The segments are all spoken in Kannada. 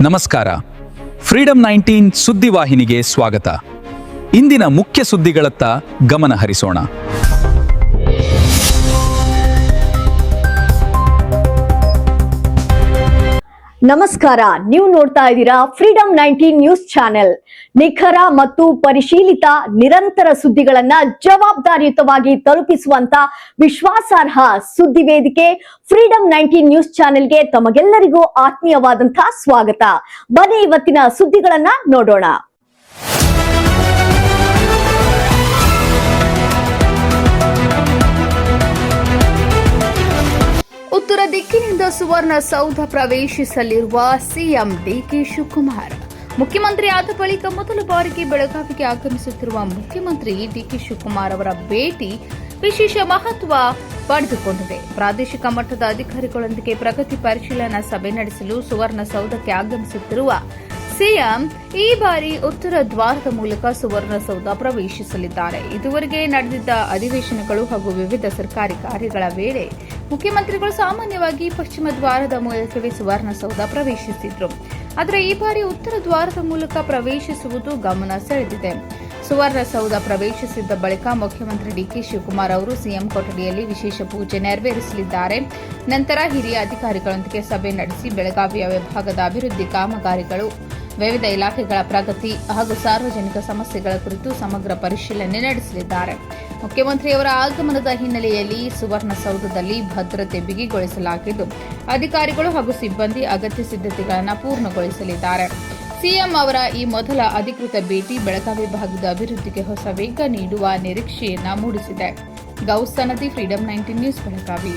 ನಮಸ್ಕಾರ. ಫ್ರೀಡಂ 19 ಸುದ್ದಿವಾಹಿನಿಗೆ ಸ್ವಾಗತ. ಇಂದಿನ ಮುಖ್ಯ ಸುದ್ದಿಗಳತ್ತ ಗಮನ ಹರಿಸೋಣ. ನಮಸ್ಕಾರ, ನೀವು ನೋಡ್ತಾ ಇದ್ದೀರಾ ಫ್ರೀಡಂ 19 ನ್ಯೂಸ್ ಚಾನೆಲ್. ನಿಖರ ಮತ್ತು ಪರಿಶೀಲಿತ ನಿರಂತರ ಸುದ್ದಿಗಳನ್ನ ಜವಾಬ್ದಾರಿಯುತವಾಗಿ ತಲುಪಿಸುವಂತ ವಿಶ್ವಾಸಾರ್ಹ ಸುದ್ದಿ ವೇದಿಕೆ ಫ್ರೀಡಂ 19 ನ್ಯೂಸ್ ಚಾನೆಲ್ಗೆ ತಮಗೆಲ್ಲರಿಗೂ ಆತ್ಮೀಯವಾದಂತಹ ಸ್ವಾಗತ. ಬನ್ನಿ ಇವತ್ತಿನ ಸುದ್ದಿಗಳನ್ನ ನೋಡೋಣ. ಉತ್ತರ ದಿಕ್ಕಿನಿಂದ ಸುವರ್ಣಸೌಧ ಪ್ರವೇಶಿಸಲಿರುವ ಸಿಎಂ ಡಿಕೆ ಶಿವಕುಮಾರ್. ಮುಖ್ಯಮಂತ್ರಿ ಆದ ಬಳಿಕ ಮೊದಲ ಬಾರಿಗೆ ಬೆಳಗಾವಿಗೆ ಆಗಮಿಸುತ್ತಿರುವ ಮುಖ್ಯಮಂತ್ರಿ ಡಿಕೆ ಶಿವಕುಮಾರ್ ಅವರ ಭೇಟಿ ವಿಶೇಷ ಮಹತ್ವ ಪಡೆದುಕೊಂಡಿದೆ. ಪ್ರಾದೇಶಿಕ ಮಟ್ಟದ ಅಧಿಕಾರಿಗಳೊಂದಿಗೆ ಪ್ರಗತಿ ಪರಿಶೀಲನಾ ಸಭೆ ನಡೆಸಲು ಸುವರ್ಣಸೌಧಕ್ಕೆ ಆಗಮಿಸುತ್ತಿರುವ ಸಿಎಂ ಈ ಬಾರಿ ಉತ್ತರ ದ್ವಾರದ ಮೂಲಕ ಸುವರ್ಣಸೌಧ ಪ್ರವೇಶಿಸಲಿದ್ದಾರೆ. ಇದುವರೆಗೆ ನಡೆದಿದ್ದ ಅಧಿವೇಶನಗಳು ಹಾಗೂ ವಿವಿಧ ಸರ್ಕಾರಿ ಕಾರ್ಯಗಳ ವೇಳೆ ಮುಖ್ಯಮಂತ್ರಿಗಳು ಸಾಮಾನ್ಯವಾಗಿ ಪಶ್ಚಿಮ ದ್ವಾರದ ಮೂಲಕವೇ ಸುವರ್ಣಸೌಧ ಪ್ರವೇಶಿಸಿದ್ರು. ಆದರೆ ಈ ಬಾರಿ ಉತ್ತರ ದ್ವಾರದ ಮೂಲಕ ಪ್ರವೇಶಿಸುವುದು ಗಮನ ಸೆಳೆದಿದೆ. ಸುವರ್ಣಸೌಧ ಪ್ರವೇಶಿಸಿದ್ದ ಬಳಿಕ ಮುಖ್ಯಮಂತ್ರಿ ಡಿಕೆ ಶಿವಕುಮಾರ್ ಅವರು ಸಿಎಂ ಕೊಠಡಿಯಲ್ಲಿ ವಿಶೇಷ ಪೂಜೆ ನೆರವೇರಿಸಲಿದ್ದಾರೆ. ನಂತರ ಹಿರಿಯ ಅಧಿಕಾರಿಗಳೊಂದಿಗೆ ಸಭೆ ನಡೆಸಿ ಬೆಳಗಾವಿಯ ವಿಭಾಗದ ಅಭಿವೃದ್ಧಿ ಕಾಮಗಾರಿಗಳು, ವಿವಿಧ ಇಲಾಖೆಗಳ ಪ್ರಗತಿ ಹಾಗೂ ಸಾರ್ವಜನಿಕ ಸಮಸ್ಯೆಗಳ ಕುರಿತು ಸಮಗ್ರ ಪರಿಶೀಲನೆ ನಡೆಸಲಿದ್ದಾರೆ. ಮುಖ್ಯಮಂತ್ರಿಯವರ ಆಗಮನದ ಹಿನ್ನೆಲೆಯಲ್ಲಿ ಸುವರ್ಣಸೌಧದಲ್ಲಿ ಭದ್ರತೆ ಬಿಗಿಗೊಳಿಸಲಾಗಿದ್ದು, ಅಧಿಕಾರಿಗಳು ಹಾಗೂ ಸಿಬ್ಬಂದಿ ಅಗತ್ಯ ಸಿದ್ಧತೆಗಳನ್ನು ಪೂರ್ಣಗೊಳಿಸಲಿದ್ದಾರೆ. ಸಿಎಂ ಅವರ ಈ ಮೊದಲ ಅಧಿಕೃತ ಭೇಟಿ ಬೆಳಗಾವಿ ಭಾಗದ ಅಭಿವೃದ್ಧಿಗೆ ಹೊಸ ವೇಗ ನೀಡುವ ನಿರೀಕ್ಷೆಯನ್ನ ಮೂಡಿಸಿದೆ. Gouse Sanadi, freedom 19 news, Belagavi.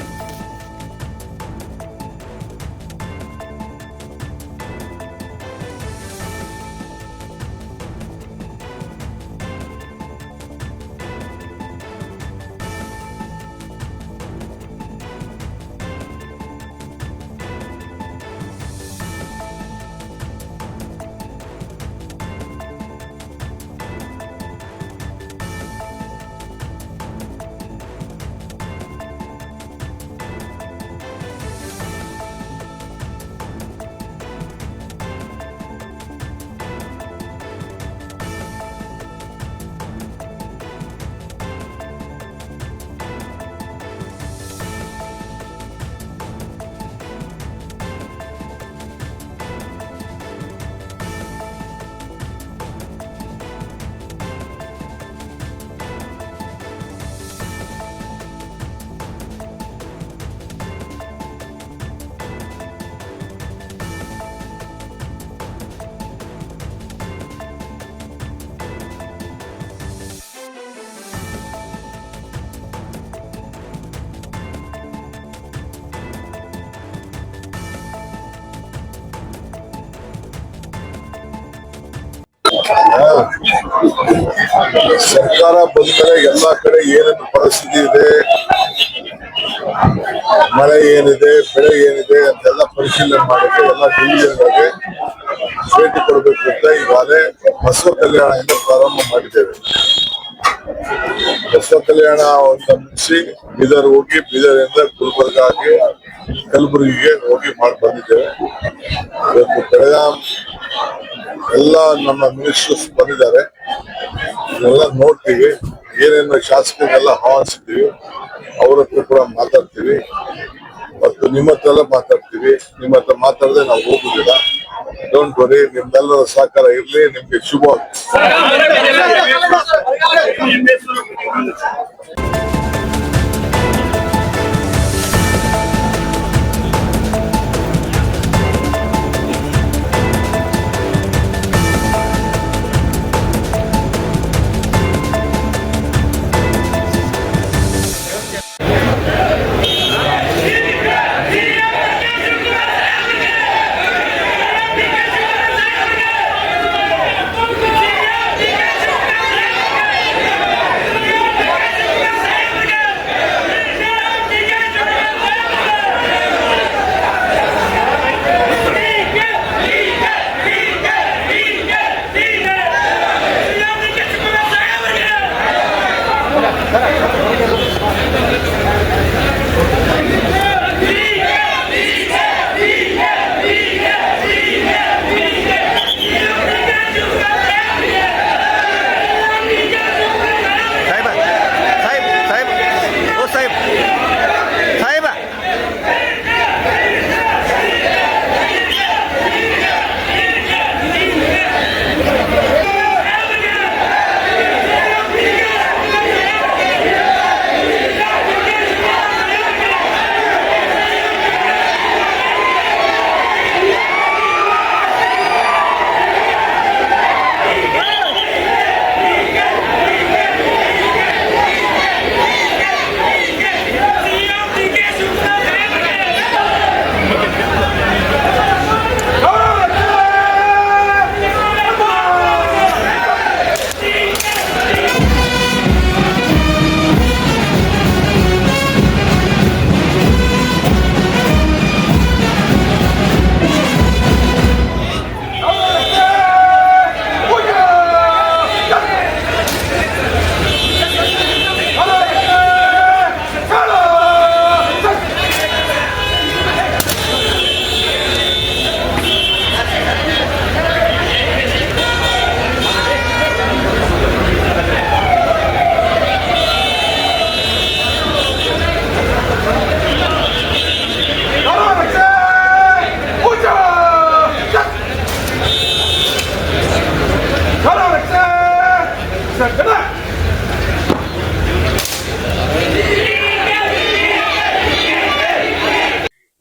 ಸರ್ಕಾರ ಬಂದ್ಮೇಲೆ ಎಲ್ಲಾ ಕಡೆ ಏನೇನು ಪರಿಸ್ಥಿತಿ ಇದೆ, ಮಳೆ ಏನಿದೆ, ಬೆಳೆ ಏನಿದೆ ಅಂತೆಲ್ಲ ಪರಿಶೀಲನೆ ಮಾಡಕ್ಕೆ ಎಲ್ಲ ಡಿವಿಷನ್ಗಳಿಗೆ ಭೇಟಿ ಕೊಡಬೇಕು ಅಂತ ಈಗಾಗಲೇ ಬಸವ ಕಲ್ಯಾಣದಿಂದ ಪ್ರಾರಂಭ ಮಾಡಿದ್ದೇವೆ. ಬಸವ ಕಲ್ಯಾಣ ಅಂತ ಮುಗಿಸಿ ಬೀದರ್ ಹೋಗಿ, ಬೀದರಿಂದ ಗುಲ್ಬರ್ಗಾಗೆ, ಕಲಬುರಗಿಗೆ ಹೋಗಿ ಮಾಡಿ ಬಂದಿದ್ದೇವೆ. ಇವತ್ತು ಬೆಳಗಾಂ ಎಲ್ಲ ನಮ್ಮ ಮಿನಿಸ್ಟರ್ಸ್ ಬಂದಿದ್ದಾರೆ. ಇದೆಲ್ಲ ನೋಡ್ತೀವಿ, ಏನೇನು ಶಾಸಕರಿಗೆಲ್ಲ ಆಹ್ವಾನಿಸಿದ್ದೀವಿ, ಅವ್ರ ಹತ್ರ ಕೂಡ ಮಾತಾಡ್ತೀವಿ ಮತ್ತು ನಿಮ್ಮ ಹತ್ರ ಎಲ್ಲ ಮಾತಾಡ್ತೀವಿ. ನಿಮ್ಮ ಹತ್ರ ಮಾತಾಡದೆ ನಾವು ಹೋಗುದಿಲ್ಲ. ಡೋಂಟ್ ವರಿ, ನಿಮ್ಮೆಲ್ಲರ ಸಹಕಾರ ಇರ್ಲಿ. ನಿಮ್ಗೆ ಶುಭವಾಗಲಿ.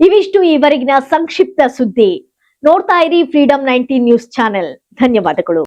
ಇವಿಷ್ಟು ಈವರೆಗಿನ ಸಂಕ್ಷಿಪ್ತ ಸುದ್ದಿ. ನೋಡ್ತಾ ಇರಿ ಫ್ರೀಡಂ 19 ನ್ಯೂಸ್ ಚಾನೆಲ್. ಧನ್ಯವಾದಗಳು.